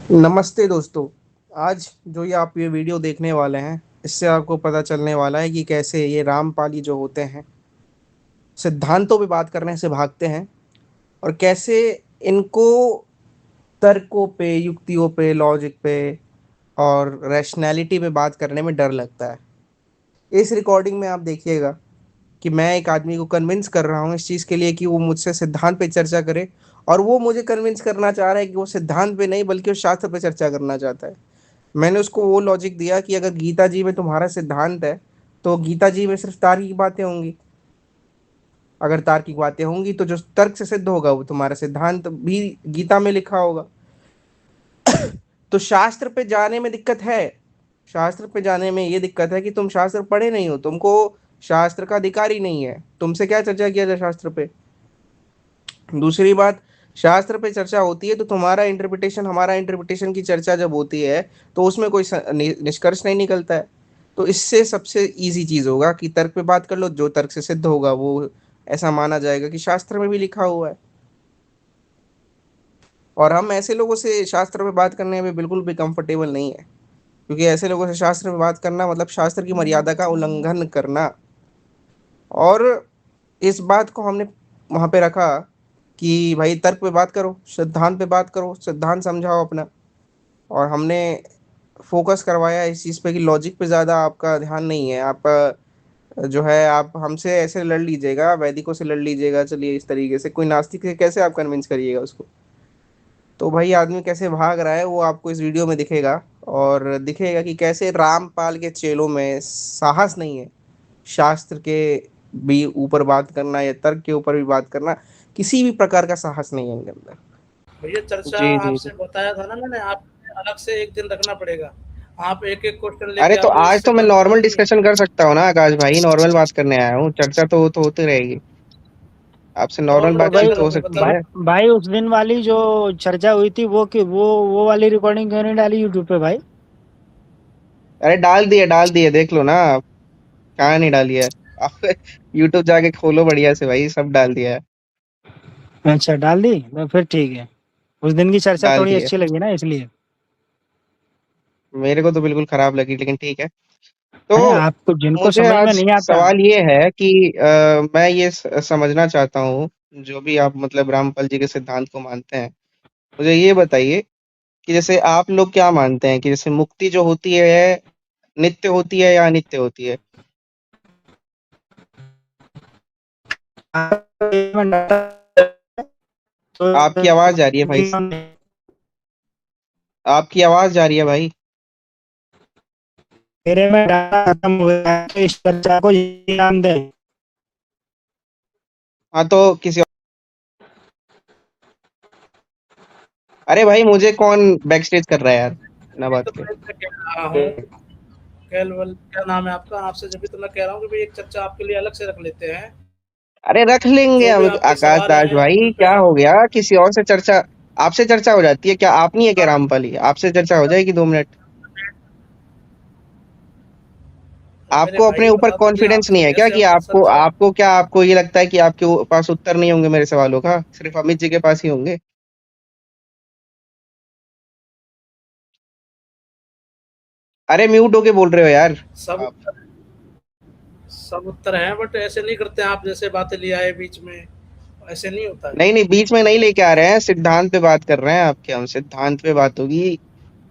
नमस्ते दोस्तों। आज जो ये आप ये वीडियो देखने वाले हैं, इससे आपको पता चलने वाला है कि कैसे ये रामपाली जो होते हैं सिद्धांतों पे बात करने से भागते हैं, और कैसे इनको तर्कों पे, युक्तियों पे, लॉजिक पे और रैशनैलिटी पे बात करने में डर लगता है। इस रिकॉर्डिंग में आप देखिएगा कि मैं एक आदमी को कन्विंस कर रहा हूँ इस चीज़ के लिए कि वो मुझसे सिद्धांत पे चर्चा करे, और वो मुझे कन्विंस करना चाह रहा है कि वो सिद्धांत पे नहीं बल्कि वो शास्त्र पे चर्चा करना चाहता है। मैंने उसको वो लॉजिक दिया कि अगर गीता जी में तुम्हारा सिद्धांत है तो गीता जी में सिर्फ तार्किक बातें होंगी। अगर तार्किक बातें होंगी तो जो तर्क से सिद्ध होगा वो तुम्हारा सिद्धांत भी गीता में लिखा होगा। तो शास्त्र पे जाने में दिक्कत है। शास्त्र पे जाने में ये दिक्कत है कि तुम शास्त्र पढ़े नहीं हो, तुमको शास्त्र का अधिकार ही नहीं है, तुमसे क्या चर्चा किया जाए शास्त्र पे। दूसरी बात, शास्त्र पे चर्चा होती है तो तुम्हारा इंटरप्रिटेशन हमारा इंटरप्रिटेशन की चर्चा जब होती है तो उसमें कोई निष्कर्ष नहीं निकलता है। तो इससे सबसे इजी चीज होगा कि तर्क पे बात कर लो, जो तर्क से सिद्ध होगा वो ऐसा माना जाएगा कि शास्त्र में भी लिखा हुआ है। और हम ऐसे लोगों से शास्त्र पे बात करने में बिल्कुल भी कंफर्टेबल नहीं है, क्योंकि ऐसे लोगों से शास्त्र में बात करना मतलब शास्त्र की मर्यादा का उल्लंघन करना। और इस बात को हमने वहां पे रखा कि भाई तर्क पे बात करो, सिद्धांत पे बात करो, सिद्धांत समझाओ अपना। और हमने फोकस करवाया इस चीज़ पे कि लॉजिक पे ज़्यादा आपका ध्यान नहीं है। आप जो है आप हमसे ऐसे लड़ लीजिएगा, वैदिकों से लड़ लीजिएगा, चलिए इस तरीके से कोई नास्तिक से कैसे आप कन्विंस करिएगा उसको। तो भाई आदमी कैसे भाग रहा है वो आपको इस वीडियो में दिखेगा, और दिखेगा कि कैसे रामपाल के चेलों में साहस नहीं है शास्त्र के भी ऊपर बात करना या तर्क के ऊपर भी बात करना। किसी भी प्रकार का साहस नहीं है इनके अंदर। भैया चर्चा जी जी आपसे जी। बताया था ना मैंने, आप अलग से एक दिन रखना पड़ेगा। आप एक एक क्वेश्चन अरे लेके तो आओगे, आज इससे तो मैं काम नॉर्मल चलेगा नहीं। डिस्कशन कर सकता हूँ ना आकाश भाई, नॉर्मल बात करने आया हूँ, चर्चा तो होती रहेगी। आपसे नॉर्मल नॉर्मल तो क्या भाई बातचीत हो करोगे सकती बताओ। है। भाई उस दिन वाली जो चर्चा हुई थी वो वाली रिकॉर्डिंग क्यों नहीं डाली यूट्यूब पे भाई? अरे डाल दिए देख लो ना आप। कहाँ नहीं डाली है आप? यूट्यूब जाके खोलो बढ़िया से भाई, सब डाल दिया है। अच्छा, डाल दी तो फिर ठीक है। उस दिन की चर्चा डाल थोड़ी दिए। अच्छी लगी ना, इसलिए। मेरे को तो बिल्कुल खराब लगी, लेकिन ठीक है। तो अरे आपको जिनको मुझे समझ में आज नहीं आता। सवाल ये है कि मैं ये समझना चाहता हूँ, जो भी आप मतलब रामपाल जी के सिद्धांत को मानते हैं, मुझे ये बताइए कि जैसे आप लोग क्या मानते हैं कि जैसे मुक्ति जो होती है नित्य होती है या अनित्य होती है? आपकी आवाज जा रही है भाई। आपकी आवाज जा रही है भाई। मेरे में डाटा खत्म हो गया है, तो इस चर्चा को नाम दे। हाँ तो किसी अरे भाई मुझे कौन बैक स्टेज कर रहा है यार, ना ये बात तो के। मैं कह रहा हूँ, कैलवल क्या नाम है आपका, आपसे जब भी तो मैं कह रहा हूँ कि भाई एक चर्चा आपके लिए अलग से रख लेते हैं। अरे रख लेंगे जो भी हम। आपके आकाश सवाल दास हैं भाई उन पे क्या आप। हो गया, किसी और से चर्चा? आपसे चर्चा हो जाती है क्या? आप नहीं है क्या रामपाली? आपसे चर्चा हो जाएगी 2 मिनट? मेरे आपको अपने भाई ऊपर बता दीजिए कॉन्फिडेंस आपसे नहीं है क्या कैसे कि हम आपको चर्चा। आपको क्या आपको ये लगता है कि आपके पास उत्तर नहीं होंगे मेरे सवालों का, सिर्फ अमित जी के पास ही होंगे? अरे म्यूट होके बोल रहे हो यार सब आप। सब उत्तर हैं, बट ऐसे नहीं करते हैं आप जैसे बातें ले आए बीच में। ऐसे नहीं होता है। नहीं नहीं, बीच में नहीं लेके आ रहे हैं, सिद्धांत पे बात कर रहे हैं आपके, हम सिद्धांत पे बात होगी,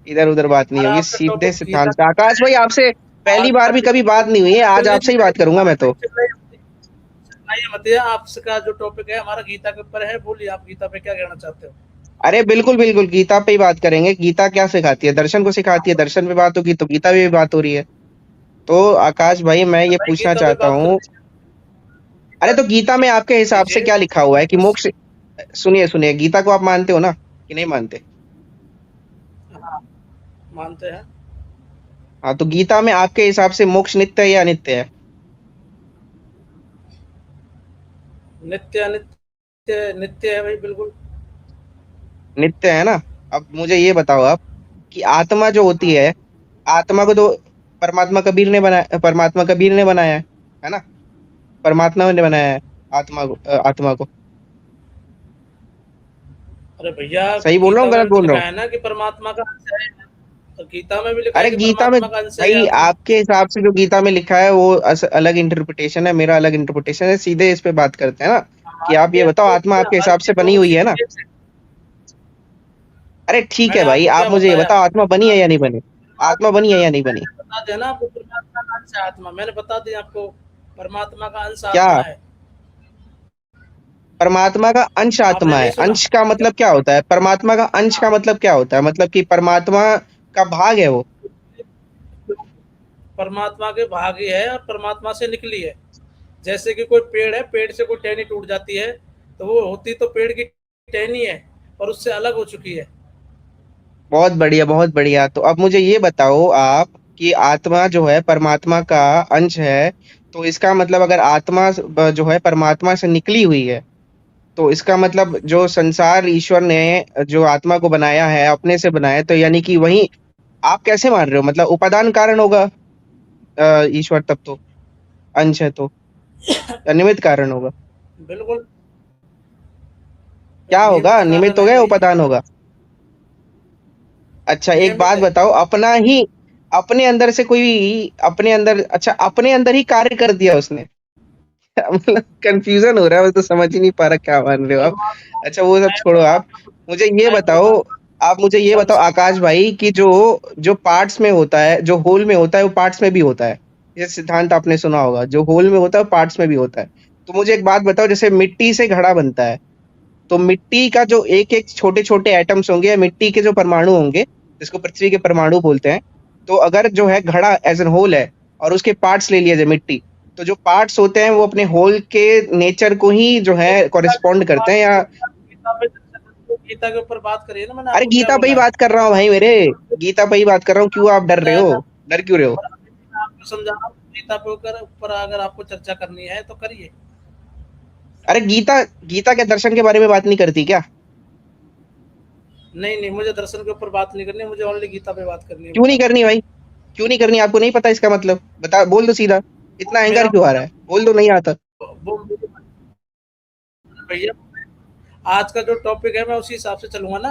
इधर उधर बात नहीं और होगी, आपका सीधे टॉपिक गीता सिद्धांत पे। आकाश भाई आपसे पहली आज बार का भी कभी बात नहीं हुई है, आज चिल्लाइए आपसे ही मत, बात करूंगा मैं तो। चिल्लाइए मत, ये आपका जो टॉपिक है हमारा गीता के ऊपर है। बोलिए आप गीता पे क्या कहना चाहते हो। अरे बिल्कुल बिल्कुल, गीता पे ही बात करेंगे। गीता क्या सिखाती है? दर्शन को सिखाती है, दर्शन पे बात होगी तो गीता पे भी बात हो रही है। तो आकाश भाई मैं ये भाई पूछना गीता पे चाहता बात कर हूँ, लीजिए। अरे गीता तो गीता में आपके हिसाब से लीजिए क्या लिखा हुआ है कि बस। मोक्ष? सुनिए सुनिए, गीता को आप मानते हो ना कि नहीं मानते? हाँ, मानते हैं। हाँ तो गीता में आपके हिसाब से मोक्ष नित्य है या अनित्य है? नित्य अनित्य नित्य है भाई, बिल्कुल। नित्य है ना? अब मुझे ये बताओ आप कि आत्मा जो होती हाँ, है, आत्मा को तो परमात्मा कबीर ने बनाया है ना? परमात्मा ने बनाया है आत्मा को, आत्मा को। अरे भैया, सही बोल रहा गीता हूँ में गलत भी तो बोल रहा लिखा हूँ? है ना कि परमात्मा का अंश है। तो गीता में भी लिखा है अरे कि गीता में परमात्मा का अंश है ये भाई आत्मा। आपके हिसाब से जो गीता में लिखा है वो अलग इंटरप्रिटेशन है, मेरा अलग इंटरप्रिटेशन है। सीधे इस पे बात करते हैं ना कि आप ये बताओ आत्मा आपके हिसाब से बनी हुई है ना? अरे ठीक मैंने है भाई, आपको आप क्या मुझे ये बताया? बताओ आत्मा बनी है या नहीं बनी? आत्मा बनी है या नहीं बनी? बता दिया ना आपको, परमात्मा का अंश है आत्मा। मैंने बता दिया आपको, परमात्मा का अंश क्या आत्मा है। परमात्मा का अंश आपने आत्मा है? नहीं सुना? अंश का मतलब क्या होता है? परमात्मा का अंश का मतलब क्या होता है? मतलब कि परमात्मा का भाग है वो? परमात्मा के भाग ही है और परमात्मा से निकली है। जैसे कि कोई पेड़ है, पेड़ से कोई टहनी टूट जाती है, तो वो होती तो पेड़ की टहनी है, और उससे अलग हो चुकी है। बहुत बढ़िया, बहुत बढ़िया। तो अब मुझे ये बताओ आप कि आत्मा जो है परमात्मा का अंश है, तो इसका मतलब अगर आत्मा जो है परमात्मा से निकली हुई है, तो इसका मतलब जो संसार ईश्वर ने जो आत्मा को बनाया है अपने से बनाया है, तो यानी कि वही आप कैसे मान रहे हो? मतलब उपादान कारण होगा ईश्वर, तब तो अंश है तो, या निमित्त कारण होगा? बिल्कुल। क्या होगा, नियमित निमित्त कारण है होगा या भाई। उपादान होगा? अच्छा एक नियमित बात है। बताओ, अपना ही अपने अंदर से कोई अपने अंदर, अच्छा अपने अंदर ही कार्य कर दिया उसने? मतलब कंफ्यूजन हो रहा है, मैं तो समझ ही नहीं पा रहा क्या मान रहे हो आप। परमात्मा अच्छा वो सब है, छोड़ो आप, परमात्मा को मुझे ये है, बताओ, परमात्मा आप मुझे ये सब बताओ आकाश भाई कि जो जो पार्ट्स में होता है, जो होल में होता है वो पार्ट्स में भी होता है। ये सिद्धांत आपने सुना होगा, जो होल में होता है पार्ट्स में भी होता है। तो मुझे एक बात बताओ, जैसे मिट्टी से घड़ा बनता है, तो मिट्टी का जो एक एक छोटे छोटे एटम्स होंगे या मिट्टी के जो परमाणु होंगे, जिसको पृथ्वी के परमाणु बोलते हैं, तो अगर जो है घड़ा एज एन होल है और उसके पार्ट्स ले लिए जाए मिट्टी, तो जो पार्ट्स होते हैं वो अपने होल के नेचर को ही जो है गीता के कॉरेस्पॉन्ड ऊपर करते बात हैं या? करो। गीता के ऊपर बात करिए ना, मैंने अरे आपको क्या गीता पे ही बोला है। बात कर रहा हूँ भाई मेरे, गीता पे ही बात कर रहा हूँ, क्यों आप डर रहे बताया हो? था, डर क्यों रहे हो? और अभी भी मैं आपको समझा रहा हूँ। गीता पे ऊपर अगर आपको चर्चा करनी है तो करिए। अरे गीता, गीता के दर्शन के बारे में बात नहीं करती क्या? नहीं नहीं, मुझे दर्शन के ऊपर बात नहीं करनी है, मुझे ओनली गीता पे बात करनी है, क्यों नहीं बताओ। करनी भाई? क्यों नहीं करनी? आपको नहीं पता इसका मतलब? बता, बोल दो सीधा। इतना अहंकार मेरा क्यों आ रहा है? बोल दो नहीं आता। वो भैया, आज का जो टॉपिक है मैं उसी हिसाब से चलूंगा ना।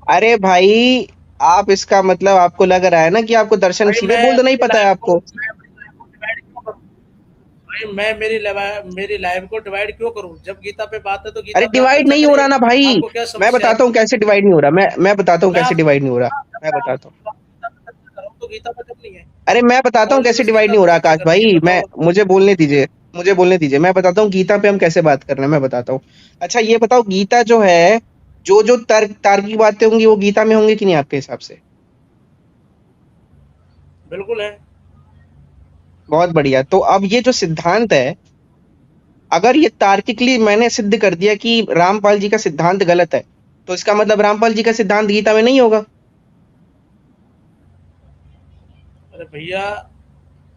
अरे भाई, आप इसका मतलब आपको लग रहा है ना कि आपको दर्शन भाई सीधे बोल दो नहीं पता है आपको? मैं अपनी लाइफ को डिवाइड क्यों करूं? भाई मैं मेरी लाइफ को डिवाइड क्यों करूं? जब गीता पे बात है तो अरे गीता पे आप डिवाइड चर्चा नहीं हो रहा करिए। ना भाई। आपको क्या मैं समस्या है? बताता हूँ कैसे डिवाइड नहीं हो रहा, मैं बताता तो हूँ मैं कैसे आपसे डिवाइड नहीं हो रहा। मैं मैं बताता हूँ। आपसे गीता पे चर्चा कर रहा हूं, तो गीता पे करनी है। अरे मैं बताता हूँ ओनली कैसे बस डिवाइड गीता नहीं हो पे रहा चर्चा आकाश करनी है, भाई। मैं बताओ। मुझे बोलने दीजिए, मुझे बोलने दीजिए। मैं बताता हूँ गीता पे हम कैसे बात कर रहे हैं, मैं बताता हूँ। अच्छा ये बताओ, गीता जो है, जो जो तार्किक बातें होंगी वो गीता में होंगी कि नहीं आपके हिसाब से? बिल्कुल है। बहुत बढ़िया। तो अब ये जो सिद्धांत है, अगर ये तार्किकली मैंने सिद्ध कर दिया कि रामपाल जी का सिद्धांत गलत है, तो इसका मतलब रामपाल जी का सिद्धांत गीता में नहीं होगा? अरे भैया,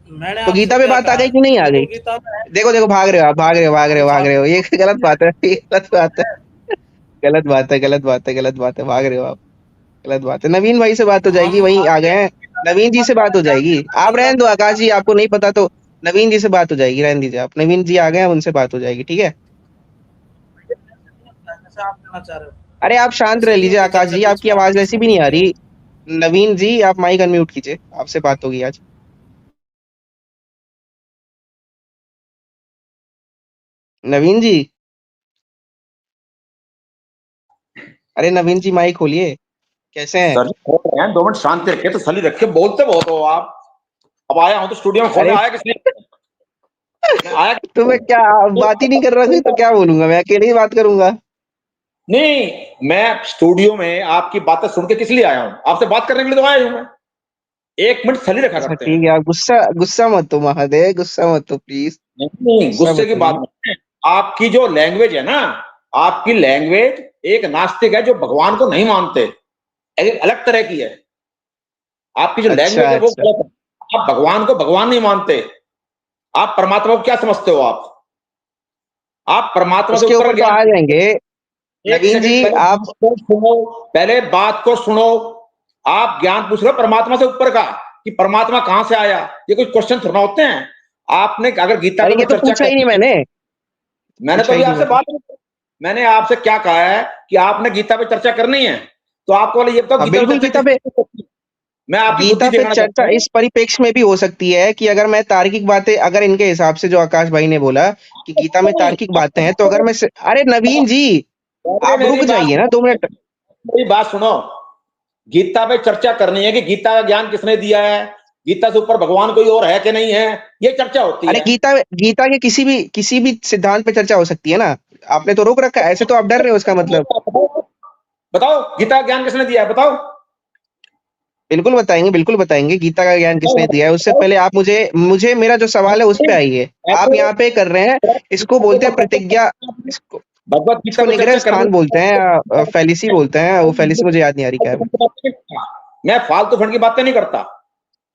मैंने तो आपसे गीता पे क्या बात आ कहा? गई कि नहीं आ गई? बिल्कुल गीता में है। देखो देखो, भाग रहे हो आप, भाग रहे हो, भाग रहे हम हो, भाग रहे हो, शास्त्र ये गलत बात है, ये गलत बात है। है। गलत बात है, गलत बात है, गलत बात है, भाग रहे हो आप। गलत बात है। नवीन भाई से बात हो जाएगी, हम वहीं आ आपके गए हैं। गीता में नवीन जी से बात हो जाएगी। आप चल रहा रहने दो आकाश हूँ। जी, आपको नहीं पता तो नवीन जी से बात हो जाएगी, रहने दीजिए आप। नवीन जी आ गए हैं, उनसे बात हो जाएगी, ठीक है? जैसे आप कहना चाह रहे हो, अरे आप शांत रह ऐसे नहीं लीजिए होती आकाश चर्चा जी, बीच आपकी में, आप आवाज बीच ऐसी में भी नहीं आ घुसते रही। हो। नवीन जी आप माइक अनम्यूट कीजिए, आपसे बात होगी आज। नवीन जी, अरे नवीन जी माइक खोलिए। कैसे हैं? सर जी खोल रहे हैं, 2 मिनट शांति रखे तो सली रख के बोलते बहुत हो आप। अब आया हूं तो स्टूडियो में खोलने अरे आया किस लिए? मैं आया तो मैं क्या, बात ही नहीं कर रहा कोई तो क्या बोलूंगा? मैं अकेले ही बात करूंगा। नहीं, मैं स्टूडियो में आपकी बातें सुन के किस लिए आया हूं? आपसे बात करने के लिए तो आया हूं मैं। 1 मिनट सली रखा अच्छा करते हैं। ठीक है, आप गुस्सा गुस्सा मत हो महादेव, गुस्सा मत हो प्लीज। नहीं, गुस्सा गुस्से मत की बात होइए। नहीं है। आपकी जो लैंग्वेज है ना, आपकी लैंग्वेज एक नास्तिक है जो भगवान को नहीं मानते, एक अलग तरह की है। आपकी जो अच्छा लैंग्वेज है वो अच्छा। गलत है। आप भगवान को भगवान नहीं मानते। आप परमात्मा को क्या समझते हो आप? आप परमात्मा से उसके ऊपर का ऊपर तो ज्ञान। आ जाएंगे। एक नवीन सेकंड जी पहले आप, बात को सुनो। पहले बात को सुनो। आप ज्ञान पूछ रहे हो परमात्मा से ऊपर का, कि परमात्मा कहां से आया? ये कुछ क्वेश्चन थोड़ा होते हैं। आपने अगर गीता के अरे ये ऊपर तो चर्चा पूछा ही नहीं करनी है, मैंने, मैंने तो पूछा अभी ही नहीं आपसे मैंने। बात नहीं की। मैंने आपसे क्या कहा है कि आपने गीता पे चर्चा करनी है, तो आपको वाले ये बताओ गीता बिल्कुल पे गीता पे मैं आपकी गीता बुद्धि पे देखना चर्चा चाहता हूँ। इस परिप्रेक्ष्य में भी हो सकती है कि अगर मैं तार्किक बातें, अगर इनके हिसाब से जो आकाश भाई ने बोला कि गीता में तार्किक बातें हैं, तो अगर मैं अरे नवीन जी आप रुक जाइए ना 2 मिनट। मेरी बात सुनो, गीता पे चर्चा करनी है कि गीता का ज्ञान किसने दिया है, गीता से ऊपर भगवान कोई और है कि नहीं है, ये चर्चा होती अरे है। गीता के किसी भी सिद्धांत पे चर्चा हो सकती है ना, आपने तो रोक रखा है, ऐसे तो आप डर रहे हो इसका मतलब। बताओ गीता का ज्ञान किसने दिया है, बताओ। बिल्कुल बताएंगे गीता का ज्ञान किसने दिया है। उससे पहले आप मुझे मुझे मेरा जो सवाल है उस पे आइए। आप यहाँ पे कर रहे हैं, इसको बोलते हैं प्रतिज्ञा, इसको भगवत गीता इसको पे निग्रह चर्चा स्थान बोलते हैं, फैलिसी बोलते हैं, वो फैलिसी मुझे याद नहीं आ रही क्या है। मैं फालतू फंड की बातें नहीं करता।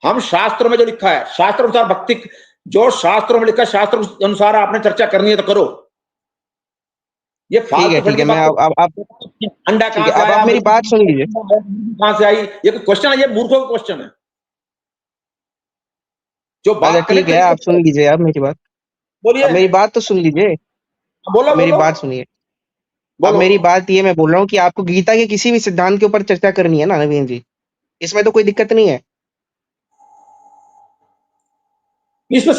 हम शास्त्रों में जो लिखा है, शास्त्र अनुसार भक्ति, जो शास्त्रों में लिखा है, शास्त्र अनुसार आपने चर्चा करनी है तो करो। ये फालतू फंड ठीक की है, मैं बात, अंडा ठीक कहां है, से अब आया, आप मेरी बात सुन लीजिए। कहां से आई, ये कोई क्वेश्चन है? ये मूर्खों का क्वेश्चन है। जो अच्छा बात करें ठीक है, आप सुन लीजिए, आप मेरी बात, बोलिए, अब मेरी बात तो सुन लीजिए, बोलो अब मेरी बोलो बात सुनिए। अब बोलो। मेरी बात ये मैं बोल रहा हूँ कि आपको गीता के किसी भी सिद्धांत के ऊपर चर्चा करनी है ना नवीन जी, इसमें तो कोई दिक्कत नहीं है। इसमें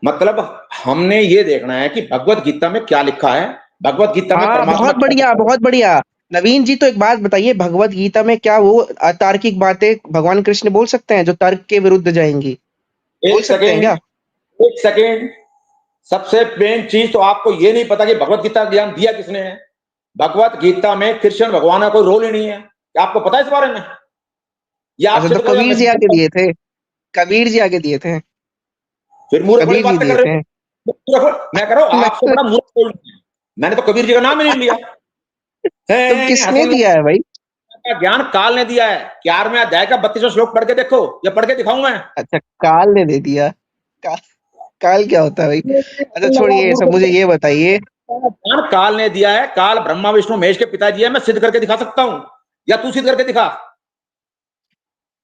मतलब हमने ये देखना है कि भगवत गीता में क्या लिखा है, भगवत गीता में हाँ परमात्मा बहुत बढ़िया। नवीन जी तो एक बात बताइए, भगवत गीता में क्या वो अतार्किक बातें भगवान कृष्ण बोल सकते हैं जो तर्क के विरुद्ध जाएंगी? बोल एक सकते हैं सेकेंड, क्या? एक सेकेंड। सबसे मेन चीज तो आपको ये नहीं पता कि भगवत गीता का ज्ञान दिया किसने है। भगवत गीता में कृष्ण भगवान का कोई रोल ही नहीं है, क्या आपको पता है इस बारे में? या आप अच्छा, तो सिद्ध करो या कबीर मैं जी सिद्ध आके करता हूं? दिए थे, कबीर जी आके दिए थे, फिर मूर्ख वाली कबीर जी बातें दिए कर रहे थे। हो। मैं कह रहा हूं आपसे मैं बड़ा मूर्ख बोल रहे हैं। मैंने तो कबीर जी का नाम ही नहीं लिया तो किसने है। दिया है भाई? का ज्ञान काल ने दिया है। 11वें अध्याय का 32वां श्लोक पढ़ के देखो, या पढ़ के दिखाऊं मैं? अच्छा, काल ने दे दिया। काल, काल क्या होता है भाई? अच्छा छोड़िए ये सब, मुझे ये बताइए। ज्ञान काल ने दिया है। काल ब्रह्मा विष्णु महेश के पिताजी है। मैं सिद्ध करके दिखा सकता हूं, या तू सिद्ध करके दिखा।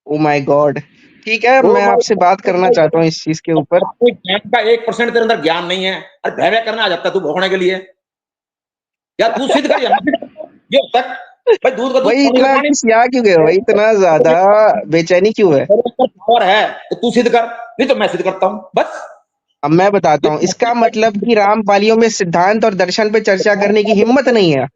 ओ माय गॉड, ठीक है, ओ मैं माय आपसे बात करना चाहता हूँ इस चीज के ऊपर। गॉड, ज्ञान का 1% तेरे अंदर ज्ञान नहीं है। अरे भय भय करना आ जाता है तू भोगने के लिए, या तू सिद्ध कर, या मैं सिद्ध करता हूं। ये होता है भाई, दूध का दूध, भाई पानी का इतना पानी। खिसिया क्यों गए भाई, इतना ज्यादा बेचैनी क्यों है? पावर है तो तू सिद्ध कर, नहीं तो मैं सिद्ध करता हूं, बस। अब मैं बताता हूँ, इसका मतलब कि रामपालियों में सिद्धांत और दर्शन पे चर्चा करने की हिम्मत नहीं है।